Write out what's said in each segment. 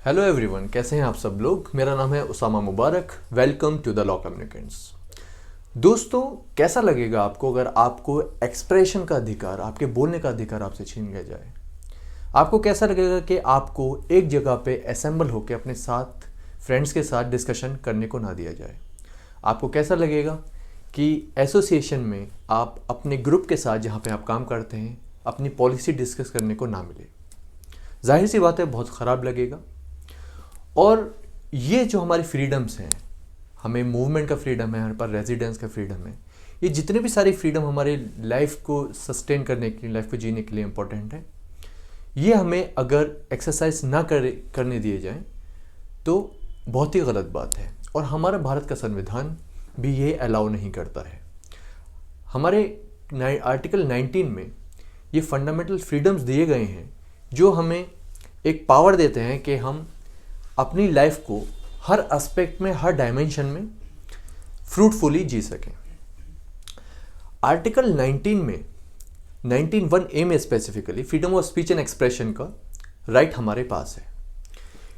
Hello everyone, कैसे हैं आप सब लोग। मेरा नाम है Usama Mubarak. Welcome to the law communicants. दोस्तों, कैसा लगेगा आपको अगर आपको एक्सप्रेशन का अधिकार, आपके बोलने का अधिकार आपसे छीन लिया जाए। आपको कैसा लगेगा कि आपको एक जगह पे असेंबल होकर अपने साथ फ्रेंड्स के साथ डिस्कशन करने को ना दिया जाए। आपको कैसा लगेगा कि एसोसिएशन में आप अपने ग्रुप के साथ जहाँ पे आप काम करते हैं अपनी पॉलिसी डिस्कस करने को ना मिले। जाहिर सी बात है, बहुत ख़राब लगेगा। और ये जो हमारी फ्रीडम्स हैं, हमें मूवमेंट का फ्रीडम है, हमारे पास रेजिडेंस का फ्रीडम है, ये जितने भी सारी फ्रीडम हमारे लाइफ को सस्टेन करने के लिए, लाइफ को जीने के लिए इम्पोर्टेंट है, ये हमें अगर एक्सरसाइज ना करने दिए जाएं तो बहुत ही गलत बात है। और हमारा भारत का संविधान भी ये अलाउ नहीं करता है। हमारे आर्टिकल 19 में ये फंडामेंटल फ्रीडम्स दिए गए हैं जो हमें एक पावर देते हैं कि हम अपनी लाइफ को हर एस्पेक्ट में, हर डायमेंशन में फ्रूटफुली जी सकें। आर्टिकल 19 में 19(1)(a) में specifically freedom of speech and expression का राइट हमारे पास है।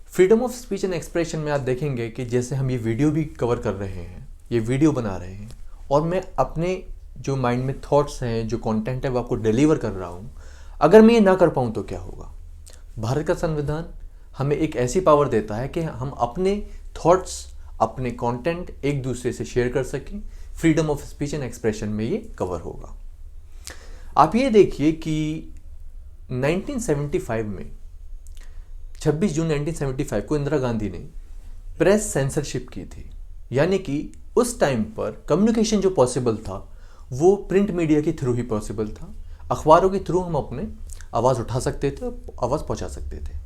Freedom of speech and expression में आप देखेंगे कि जैसे हम ये वीडियो भी कवर कर रहे हैं, ये वीडियो बना रहे हैं और मैं अपने जो माइंड में थॉट्स हैं, जो कंटेंट है वो आपको डिलीवर कर रहा हूँ। अगर मैं ये ना कर पाऊँ तो क्या होगा। भारत का संविधान हमें एक ऐसी पावर देता है कि हम अपने थॉट्स, अपने कंटेंट एक दूसरे से शेयर कर सकें। Freedom of speech and expression में ये कवर होगा। आप ये देखिए कि 1975 में 26 जून 1975 को इंदिरा गांधी ने प्रेस सेंसरशिप की थी। यानी कि उस टाइम पर कम्युनिकेशन जो पॉसिबल था वो प्रिंट मीडिया के थ्रू ही पॉसिबल था। अखबारों के थ्रू हम अपने आवाज़ उठा सकते थे, आवाज़ पहुंचा सकते थे।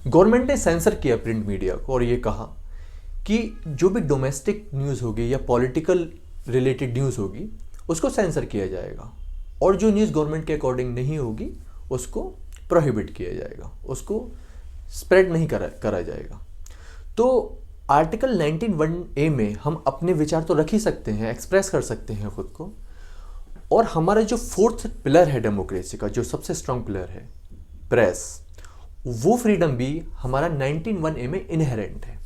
गवर्नमेंट ने सेंसर किया प्रिंट मीडिया को और ये कहा कि जो भी डोमेस्टिक न्यूज़ होगी या पॉलिटिकल रिलेटेड न्यूज़ होगी उसको सेंसर किया जाएगा और जो न्यूज़ गवर्नमेंट के अकॉर्डिंग नहीं होगी उसको प्रोहिबिट किया जाएगा, उसको स्प्रेड नहीं करा जाएगा। तो आर्टिकल 19(1)(a) में हम अपने विचार तो रख ही सकते हैं, एक्सप्रेस कर सकते हैं खुद को। और हमारा जो फोर्थ पिलर है डेमोक्रेसी का, जो सबसे स्ट्रांग पिलर है प्रेस, वो फ्रीडम भी हमारा 19(1)(a) में इनहेरेंट है।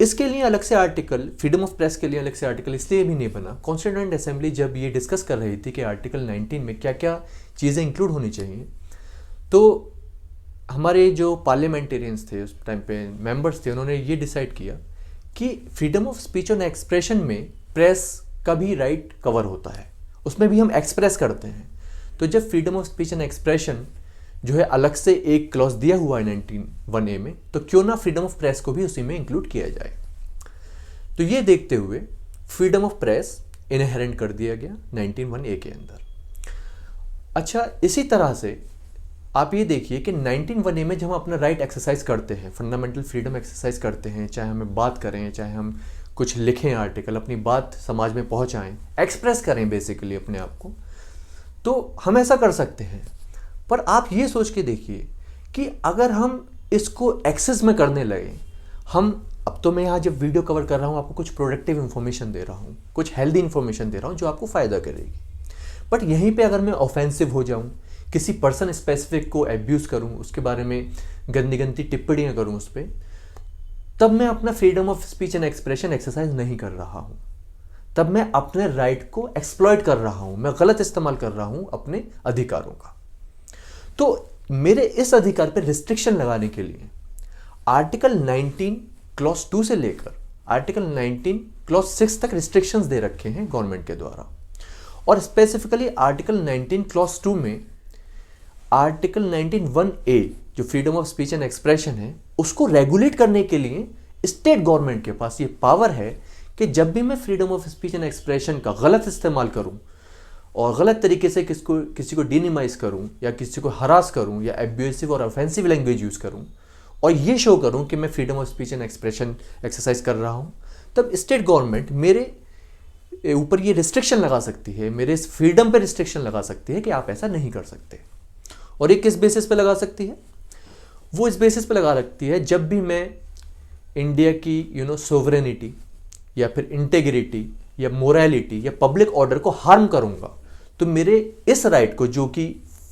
इसके लिए अलग से आर्टिकल, फ्रीडम ऑफ प्रेस के लिए अलग से आर्टिकल इसलिए भी नहीं बना। कॉन्स्टिट्यूएंट असेंबली जब ये डिस्कस कर रही थी कि आर्टिकल 19 में क्या क्या चीज़ें इंक्लूड होनी चाहिए, तो हमारे जो पार्लियामेंटेरियंस थे उस टाइम पे, मेंबर्स थे, उन्होंने ये डिसाइड किया कि freedom of speech and expression में प्रेस का भी राइट कवर होता है, उसमें भी हम एक्सप्रेस करते हैं। तो जब freedom of speech and expression जो है अलग से एक क्लॉज दिया हुआ है 19(1)(a) में, तो क्यों ना फ्रीडम ऑफ प्रेस को भी उसी में इंक्लूड किया जाए। तो ये देखते हुए फ्रीडम ऑफ प्रेस इनहेरेंट कर दिया गया 19(1)(a) के अंदर। अच्छा, इसी तरह से आप ये देखिए कि 19(1)(a) में जब हम अपना राइट एक्सरसाइज करते हैं, फंडामेंटल फ्रीडम एक्सरसाइज करते हैं, चाहे हमें बात करें, चाहे हम कुछ लिखें आर्टिकल, अपनी बात समाज में पहुंचाएं, एक्सप्रेस करें बेसिकली अपने आप को, तो हम ऐसा कर सकते हैं। पर आप ये सोच के देखिए कि अगर हम इसको एक्सेस में करने लगे, अब तो मैं यहाँ जब वीडियो कवर कर रहा हूँ आपको कुछ प्रोडक्टिव इन्फॉर्मेशन दे रहा हूँ, कुछ हेल्दी इन्फॉर्मेशन दे रहा हूँ जो आपको फ़ायदा करेगी। बट यहीं पे अगर मैं ऑफेंसिव हो जाऊँ, किसी पर्सन स्पेसिफिक को एब्यूज़ करूँ, उसके बारे में गंदी गंदी टिप्पणियाँ करूँ उस पर, तब मैं अपना freedom of speech and expression exercise नहीं कर रहा हूँ। तब मैं अपने राइट को एक्सप्लॉइट कर रहा हूँ, मैं गलत इस्तेमाल कर रहा हूँ अपने अधिकारों का। तो मेरे इस अधिकार पर रिस्ट्रिक्शन लगाने के लिए आर्टिकल 19 क्लॉज 2 से लेकर आर्टिकल 19 क्लॉज 6 तक रिस्ट्रिक्शंस दे रखे हैं गवर्नमेंट के द्वारा। और स्पेसिफिकली आर्टिकल 19 क्लॉज 2 में आर्टिकल 19(1)(a) जो freedom of speech and expression है उसको रेगुलेट करने के लिए स्टेट गवर्नमेंट के पास ये पावर है कि जब भी मैं freedom of speech and expression का गलत इस्तेमाल करूं और गलत तरीके से किसी को डिनिमाइज करूं या किसी को हरास करूं या एब्यूसिव और ऑफेंसिव लैंग्वेज यूज़ करूं और ये शो करूं कि मैं freedom of speech and expression exercise कर रहा हूं, तब स्टेट गवर्नमेंट मेरे ऊपर ये रिस्ट्रिक्शन लगा सकती है, मेरे इस फ्रीडम पर रिस्ट्रिक्शन लगा सकती है कि आप ऐसा नहीं कर सकते। और ये किस बेसिस पे लगा सकती है? वो इस बेसिस पे लगा सकती है जब भी मैं इंडिया की सोवरेनिटी या फिर इंटेग्रिटी या मोरालिटी या पब्लिक ऑर्डर को हार्म करूंगा, तो मेरे इस राइट को, जो कि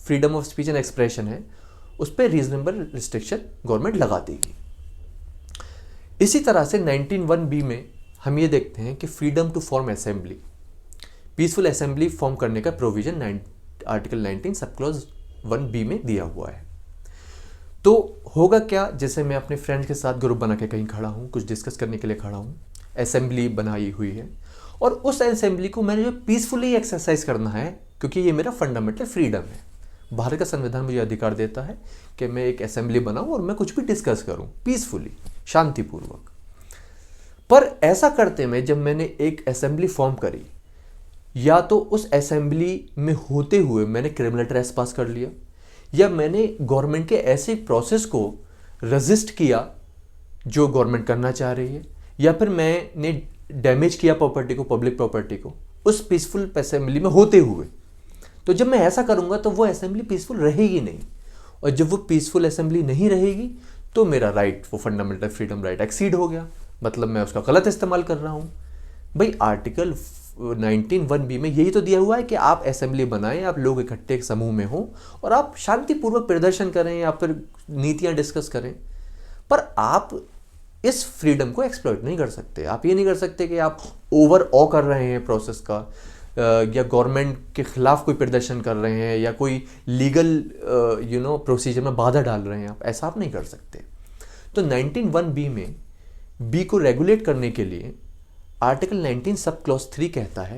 freedom of speech and expression है, उस पर रीजनेबल रिस्ट्रिक्शन गवर्नमेंट लगा देगी। इसी तरह से 19(1)(b) में हम ये देखते हैं कि freedom to form assembly, peaceful assembly form करने का provision article 19 sub clause 1(b) में दिया हुआ है। तो होगा क्या, जैसे मैं अपने फ्रेंड के साथ ग्रुप बना के कहीं खड़ा हूँ, कुछ डिस्कस करने के लिए खड़ा हूँ, असेंबली बनाई हुई है और उस असेंबली को मैंने जो पीसफुली एक्सरसाइज करना है, क्योंकि ये मेरा फंडामेंटल फ्रीडम है। भारत का संविधान मुझे अधिकार देता है कि मैं एक असेंबली बनाऊं और मैं कुछ भी डिस्कस करूं पीसफुली, शांतिपूर्वक। पर ऐसा करते में जब मैंने एक असेंबली फॉर्म करी, या तो उस असेंबली में होते हुए मैंने क्रिमिनल ट्रेसपास कर लिया, या मैंने गवर्नमेंट के ऐसे प्रोसेस को रेजिस्ट किया जो गवर्नमेंट करना चाह रही है, या फिर मैंने डैमेज किया प्रॉपर्टी को, पब्लिक प्रॉपर्टी को, उस पीसफुल असेंबली में होते हुए। तो जब मैं ऐसा करूंगा तो वो असेंबली पीसफुल रहेगी नहीं, और जब वो पीसफुल असेंबली नहीं रहेगी तो मेरा राइट, वो फंडामेंटल फ्रीडम राइट एक्सीड हो गया, मतलब मैं उसका गलत इस्तेमाल कर रहा हूं। भाई आर्टिकल 19(1)(b) में यही तो दिया हुआ है कि आप असेंबली बनाएं, आप लोग इकट्ठे एक समूह में हो और आप शांतिपूर्वक प्रदर्शन करें या फिर नीतियां डिस्कस करें। पर आप इस फ्रीडम को एक्सप्लॉइट नहीं कर सकते। आप ये नहीं कर सकते कि आप ओवर ऑ कर रहे हैं प्रोसेस का, या गवर्नमेंट के खिलाफ कोई प्रदर्शन कर रहे हैं, या कोई लीगल प्रोसीजर में बाधा डाल रहे हैं। आप ऐसा आप नहीं कर सकते। तो 19(1)(b) में बी को रेगुलेट करने के लिए आर्टिकल 19 सब क्लॉज 3 कहता है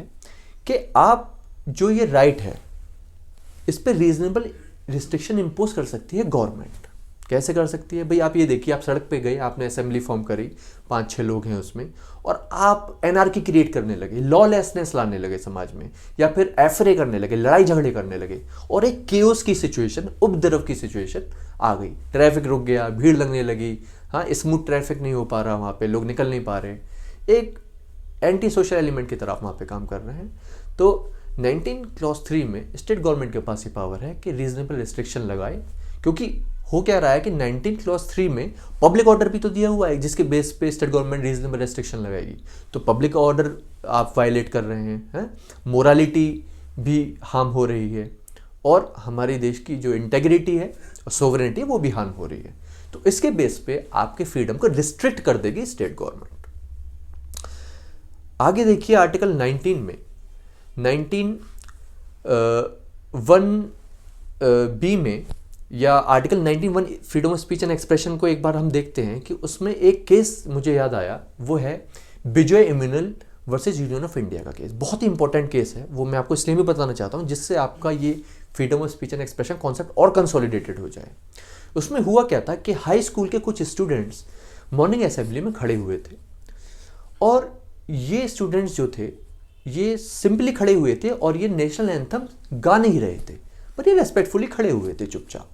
कि आप जो ये राइट है इस पर रीजनेबल रिस्ट्रिक्शन इंपोज कर सकती है गवर्नमेंट। कैसे कर सकती है भाई? आप ये देखिए, आप सड़क पे गए, आपने असेंबली फॉर्म करी, 5-6 लोग हैं उसमें, और आप एनआरकी क्रिएट करने लगे, लॉलेसनेस लाने लगे समाज में, या फिर एफरे करने लगे, लड़ाई झगड़े करने लगे, और एक केओस की सिचुएशन, उपद्रव की सिचुएशन आ गई। ट्रैफिक रुक गया, भीड़ लगने लगी, हाँ, स्मूथ ट्रैफिक नहीं हो पा रहा, वहाँ पे लोग निकल नहीं पा रहे, एक एंटी सोशल एलिमेंट की तरफ वहाँ पे काम कर रहे हैं। तो 19 क्लॉज 3 में स्टेट गवर्नमेंट के पास ये पावर है कि रीजनेबल रिस्ट्रिक्शन लगाए, क्योंकि हो क्या रहा है कि 19 क्लॉज 3 में पब्लिक ऑर्डर भी तो दिया हुआ है जिसके बेस पे स्टेट गवर्नमेंट रीजनेबल रेस्ट्रिक्शन लगाएगी। तो पब्लिक ऑर्डर आप वायलेट कर रहे हैं, मोरालिटी भी हार्म हो रही है, और हमारे देश की जो इंटेग्रिटी है और सोवरेनिटी है वो भी हार्म हो रही है। तो इसके बेस पे आपके फ्रीडम को रिस्ट्रिक्ट कर देगी स्टेट गवर्नमेंट। आगे देखिए आर्टिकल 19 में 19(1)(b) में, या article 19(1) freedom of speech and expression को एक बार हम देखते हैं कि उसमें एक केस मुझे याद आया, वो है Bijoy Emmanuel versus union of India का केस। बहुत ही इंपॉर्टेंट केस है, वो मैं आपको इसलिए भी बताना चाहता हूँ जिससे आपका ये freedom of speech and expression concept और कंसोलिडेटेड हो जाए। उसमें हुआ क्या था कि हाई स्कूल के कुछ स्टूडेंट्स मॉर्निंग असेंबली में खड़े हुए थे, और ये स्टूडेंट्स जो थे ये सिंपली खड़े हुए थे और ये नेशनल एंथम गा नहीं रहे थे, पर ये रेस्पेक्टफुली खड़े हुए थे चुपचाप।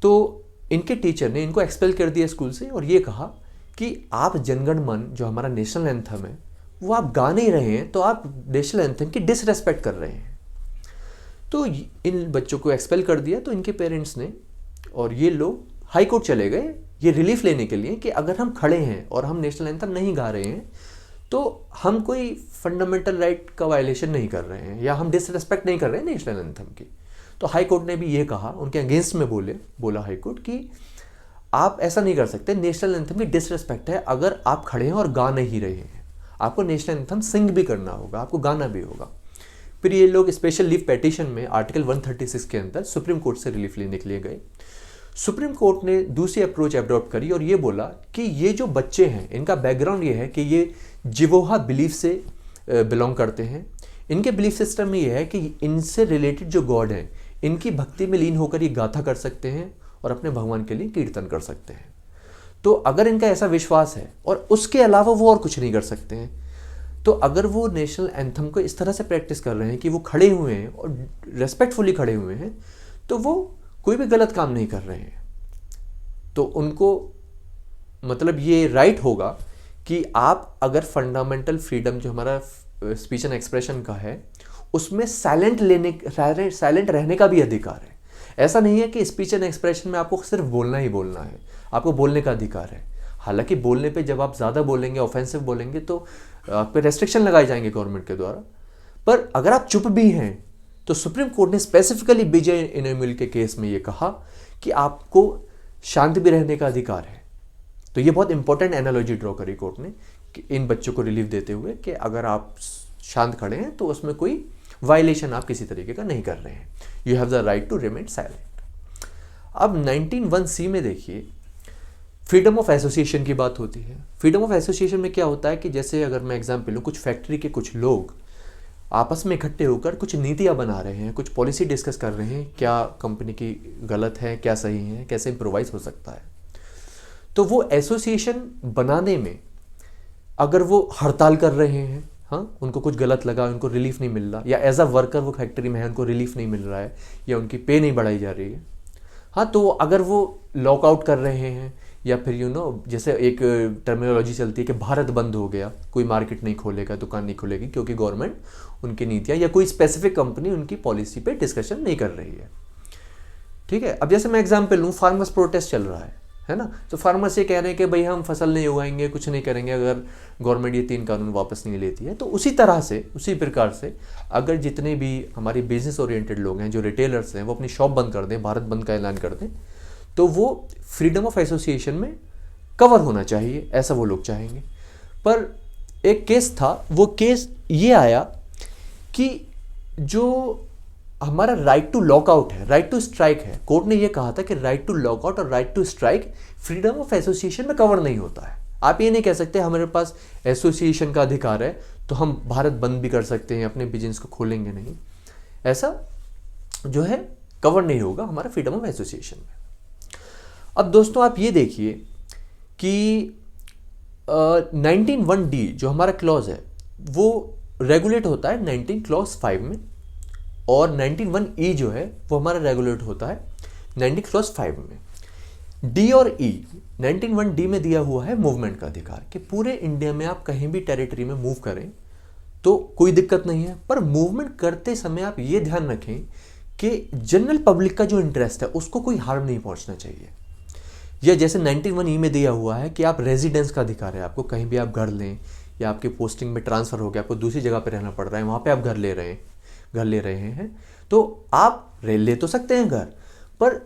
तो इनके टीचर ने इनको एक्सपेल कर दिया स्कूल से और ये कहा कि आप जनगण मन जो हमारा नेशनल एंथम है वो आप गा नहीं रहे हैं, तो आप नेशनल एंथम की डिसरेस्पेक्ट कर रहे हैं। तो इन बच्चों को एक्सपेल कर दिया। तो इनके पेरेंट्स ने और ये लोग हाई कोर्ट चले गए ये रिलीफ लेने के लिए कि अगर हम खड़े हैं और हम नेशनल एंथम नहीं गा रहे हैं तो हम कोई फंडामेंटल राइट का वायलेशन नहीं कर रहे हैं, या हम डिसरेस्पेक्ट नहीं कर रहे हैं नेशनल एंथम की। तो हाई कोर्ट ने भी ये कहा, उनके अगेंस्ट में बोला हाई कोर्ट कि आप ऐसा नहीं कर सकते, नेशनल एंथम की डिसरेस्पेक्ट है अगर आप खड़े हैं और गा नहीं रहे हैं। आपको नेशनल एंथम सिंग भी करना होगा, आपको गाना भी होगा। फिर ये लोग स्पेशल लीव पेटिशन में आर्टिकल 136 के अंदर सुप्रीम कोर्ट से रिलीफ लेने के लिए गए। सुप्रीम कोर्ट ने दूसरी अप्रोच अडॉप्ट करी और ये बोला कि ये जो बच्चे हैं इनका बैकग्राउंड ये है कि ये जिवोहा बिलीफ से बिलोंग करते हैं। इनके बिलीफ सिस्टम में ये है कि इनसे रिलेटेड जो गॉड हैं इनकी भक्ति में लीन होकर ये गाथा कर सकते हैं और अपने भगवान के लिए कीर्तन कर सकते हैं। तो अगर इनका ऐसा विश्वास है और उसके अलावा वो और कुछ नहीं कर सकते हैं, तो अगर वो नेशनल एंथम को इस तरह से प्रैक्टिस कर रहे हैं कि वो खड़े हुए हैं और रेस्पेक्टफुली खड़े हुए हैं, तो वो कोई भी गलत काम नहीं कर रहे हैं। तो उनको मतलब ये राइट होगा कि आप अगर फंडामेंटल फ्रीडम जो हमारा स्पीच एंड एक्सप्रेशन का है उसमें साइलेंट रहने का भी अधिकार है। ऐसा नहीं है कि स्पीच एंड एक्सप्रेशन में आपको सिर्फ बोलना ही बोलना है, आपको बोलने का अधिकार है। हालांकि बोलने पे जब आप ज़्यादा बोलेंगे, ऑफेंसिव बोलेंगे, तो आप पे रेस्ट्रिक्शन लगाए जाएंगे गवर्नमेंट के द्वारा। पर अगर आप चुप भी हैं तो सुप्रीम कोर्ट ने स्पेसिफिकली विजय इनामुल के केस में ये कहा कि आपको शांत भी रहने का अधिकार है। तो ये बहुत इंपॉर्टेंट एनालॉजी ड्रॉ करी कोर्ट ने कि इन बच्चों को रिलीफ देते हुए कि अगर आप शांत खड़े हैं तो उसमें कोई वायलेशन आप किसी तरीके का नहीं कर रहे हैं, you have the right to remain silent. अब 19(1)(c) में देखिए फ्रीडम ऑफ एसोसिएशन की बात होती है। फ्रीडम ऑफ एसोसिएशन में क्या होता है कि जैसे अगर मैं एग्जांपल लूँ, कुछ फैक्ट्री के कुछ लोग आपस में इकट्ठे होकर कुछ नीतियाँ बना रहे हैं, कुछ पॉलिसी डिस्कस कर रहे हैं, क्या कंपनी की गलत है, क्या सही है, कैसे इम्प्रोवाइज हो सकता है। तो वो एसोसिएशन बनाने में अगर वो हड़ताल कर रहे हैं, हाँ, उनको कुछ गलत लगा, उनको रिलीफ नहीं मिल रहा, या एज अ वर्कर वो फैक्ट्री में है, उनको रिलीफ नहीं मिल रहा है, या उनकी पे नहीं बढ़ाई जा रही है, हाँ, तो अगर वो लॉकआउट कर रहे हैं, या फिर जैसे एक टर्मिनोलॉजी चलती है कि भारत बंद हो गया, कोई मार्केट नहीं खोलेगा, दुकान नहीं खोलेगी क्योंकि गवर्नमेंट उनकी नीतियाँ या कोई स्पेसिफिक कंपनी उनकी पॉलिसी पे डिस्कशन नहीं कर रही है, ठीक है। अब जैसे मैं एग्जांपल लूँ, फार्मर्स प्रोटेस्ट चल रहा है ना, तो फार्मर्स ये कह रहे हैं कि भाई हम फसल नहीं उगाएंगे, कुछ नहीं करेंगे अगर गवर्नमेंट ये 3 कानून वापस नहीं लेती है। तो उसी तरह से, उसी प्रकार से अगर जितने भी हमारे बिजनेस ओरिएंटेड लोग हैं, जो रिटेलर्स हैं, वो अपनी शॉप बंद कर दें, भारत बंद का ऐलान कर दें, तो वो फ्रीडम ऑफ एसोसिएशन में कवर होना चाहिए, ऐसा वो लोग चाहेंगे। पर एक केस था, वो केस ये आया कि जो हमारा राइट टू लॉकआउट है, राइट टू स्ट्राइक है, कोर्ट ने ये कहा था कि राइट टू लॉकआउट और right to strike freedom of association में कवर नहीं होता है। आप ये नहीं कह सकते हमारे पास एसोसिएशन का अधिकार है तो हम भारत बंद भी कर सकते हैं, अपने बिजनेस को खोलेंगे नहीं, ऐसा जो है कवर नहीं होगा हमारा फ्रीडम ऑफ एसोसिएशन में। अब दोस्तों आप ये देखिए कि 19(1)(d) जो हमारा क्लॉज है वो रेगुलेट होता है 19 क्लॉज 5 में, और 19(1)(e) जो है वो हमारा रेगुलेट होता है 19 क्लॉज 5 में। डी और ई 19(1)(d) में दिया हुआ है मूवमेंट का अधिकार कि पूरे इंडिया में आप कहीं भी टेरिटरी में मूव करें तो कोई दिक्कत नहीं है, पर मूवमेंट करते समय आप ये ध्यान रखें कि जनरल पब्लिक का जो इंटरेस्ट है उसको कोई हार्म नहीं पहुंचना चाहिए। या जैसे 19(1)(e) में दिया हुआ है कि आप रेजिडेंस का अधिकार है, आपको कहीं भी आप घर लें, या आपकी पोस्टिंग में ट्रांसफ़र हो गया, आपको दूसरी जगह पर रहना पड़ रहा है, वहाँ पे आप घर ले रहे हैं, तो आप ले तो सकते हैं घर, पर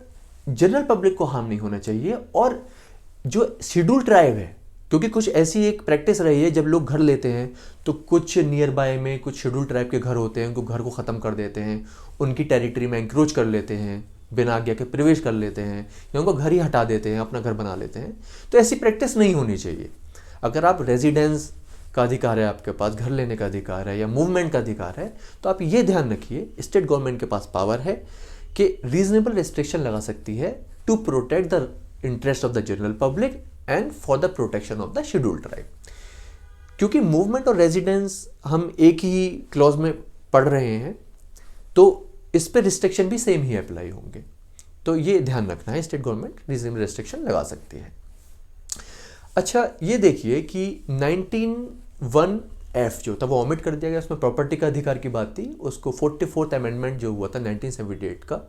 जनरल पब्लिक को हार्म नहीं होना चाहिए। और जो शेड्यूल ट्राइब है, क्योंकि कुछ ऐसी एक प्रैक्टिस रही है, जब लोग घर लेते हैं तो कुछ नियर बाय में कुछ शेड्यूल ट्राइब के घर होते हैं, उनको घर को ख़त्म कर देते हैं, उनकी टेरिटरी में एंक्रोच कर लेते हैं, बिना आज्ञा के प्रवेश कर लेते हैं, या उनको घर ही हटा देते हैं, अपना घर बना लेते हैं। तो ऐसी प्रैक्टिस नहीं होनी चाहिए। अगर आप रेजिडेंस का अधिकार है, आपके पास घर लेने का अधिकार है, या मूवमेंट का अधिकार है, तो आप ये ध्यान रखिए स्टेट गवर्नमेंट के पास पावर है कि रीजनेबल रिस्ट्रिक्शन लगा सकती है to protect the interest of the general public and for the protection of the schedule tribe. क्योंकि मूवमेंट और रेजिडेंस हम एक ही क्लॉज में पढ़ रहे हैं, तो इस पे रिस्ट्रिक्शन भी सेम ही अप्लाई होंगे। तो ये ध्यान रखना है, स्टेट गवर्नमेंट रीजनेबल रिस्ट्रिक्शन लगा सकती है। अच्छा, ये देखिए कि 19(1)(f) जो था वो ओमिट कर दिया गया, उसमें प्रॉपर्टी का अधिकार की बात थी, उसको 44th अमेंडमेंट जो हुआ था 1978 का,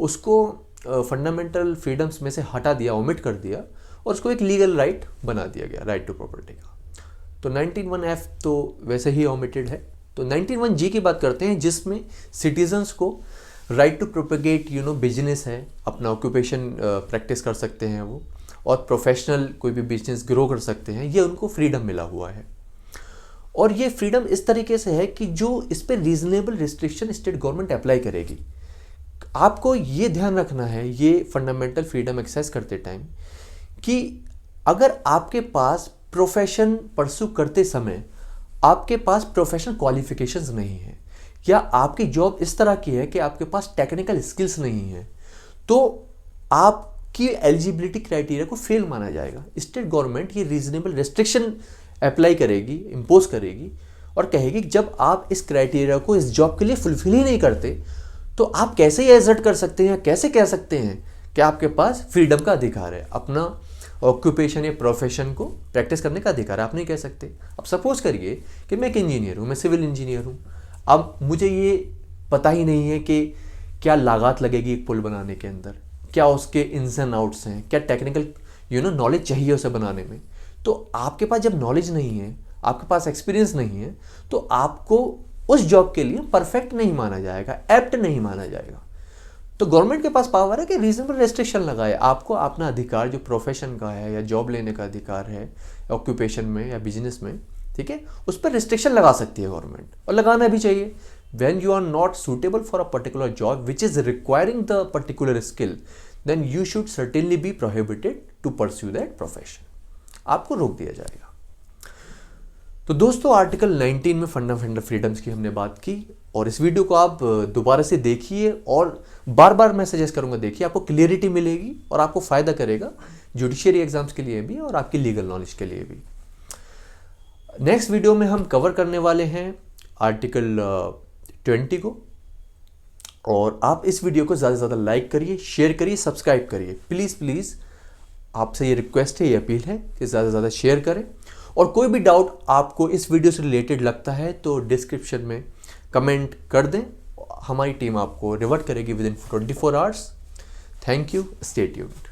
उसको फंडामेंटल फ्रीडम्स में से हटा दिया, ओमिट कर दिया, और उसको एक लीगल राइट बना दिया गया, राइट टू प्रॉपर्टी का। तो 19(1)(f) तो वैसे ही ओमिटेड है। तो 19(1)(g) की बात करते हैं, जिसमें सिटीजन्स को राइट टू प्रोपेगेट बिजनेस है, अपना ऑक्यूपेशन प्रैक्टिस कर सकते हैं वो, और प्रोफेशनल कोई भी बिजनेस ग्रो कर सकते हैं, ये उनको फ्रीडम मिला हुआ है। और ये फ्रीडम इस तरीके से है कि जो इस पर reasonable restriction state government apply करेगी। आपको ये ध्यान रखना है ये फंडामेंटल फ्रीडम एक्सरसाइज करते टाइम कि अगर आपके पास प्रोफेशन परस्यू करते समय आपके पास प्रोफेशनल क्वालिफिकेशंस नहीं है, या आपकी जॉब इस तरह की है कि आपके पास टेक्निकल स्किल्स नहीं है, तो आपकी एलिजिबिलिटी क्राइटेरिया को फेल माना जाएगा। स्टेट गवर्नमेंट ये रीजनेबल रिस्ट्रिक्शन अप्लाई करेगी, इम्पोज करेगी, और कहेगी जब आप इस क्राइटेरिया को इस जॉब के लिए फुलफिल ही नहीं करते तो आप कैसे ये एजर्ट कर सकते हैं, कैसे कह सकते हैं कि आपके पास फ्रीडम का अधिकार है, अपना ऑक्यूपेशन या प्रोफेशन को प्रैक्टिस करने का अधिकार है, आप नहीं कह सकते। अब सपोज करिए कि मैं एक इंजीनियर हूँ, मैं सिविल इंजीनियर हूँ, अब मुझे ये पता ही नहीं है कि क्या लागत लगेगी एक पुल बनाने के अंदर, क्या उसके इन्स एंड आउट्स हैं, क्या टेक्निकल नॉलेज चाहिए उसे बनाने में। तो आपके पास जब नॉलेज नहीं है, आपके पास एक्सपीरियंस नहीं है, तो आपको उस जॉब के लिए परफेक्ट नहीं माना जाएगा, एप्ट नहीं माना जाएगा। तो गवर्नमेंट के पास पावर है कि रीजनेबल रेस्ट्रिक्शन लगाए। आपको अपना अधिकार जो प्रोफेशन का है या जॉब लेने का अधिकार है ऑक्यूपेशन में या बिजनेस में, ठीक है, उस पर रिस्ट्रिक्शन लगा सकती है गवर्नमेंट, और लगाना भी चाहिए। When you are not suitable for a particular job which is requiring the particular skill, then you should certainly be prohibited to pursue that profession. आपको रोक दिया जाएगा। तो दोस्तों, आर्टिकल 19 में फंडामेंटल फ्रीडम्स की हमने बात की, और इस वीडियो को आप दोबारा से देखिए, और बार बार मैं सजेस्ट करूंगा देखिए, आपको क्लियरिटी मिलेगी और आपको फायदा करेगा जुडिशियरी एग्जाम्स के लिए भी और आपकी लीगल नॉलेज के लिए भी। नेक्स्ट वीडियो में हम कवर करने वाले हैं आर्टिकल 20 को, और आप इस वीडियो को ज़्यादा से ज़्यादा लाइक करिए, शेयर करिए, सब्सक्राइब करिए। प्लीज़ प्लीज़ आपसे ये रिक्वेस्ट है, ये अपील है कि ज़्यादा से ज़्यादा शेयर करें। और कोई भी डाउट आपको इस वीडियो से रिलेटेड लगता है तो डिस्क्रिप्शन में कमेंट कर दें, हमारी टीम आपको रिवर्ट करेगी with in 24 hours. Thank you, stay tuned.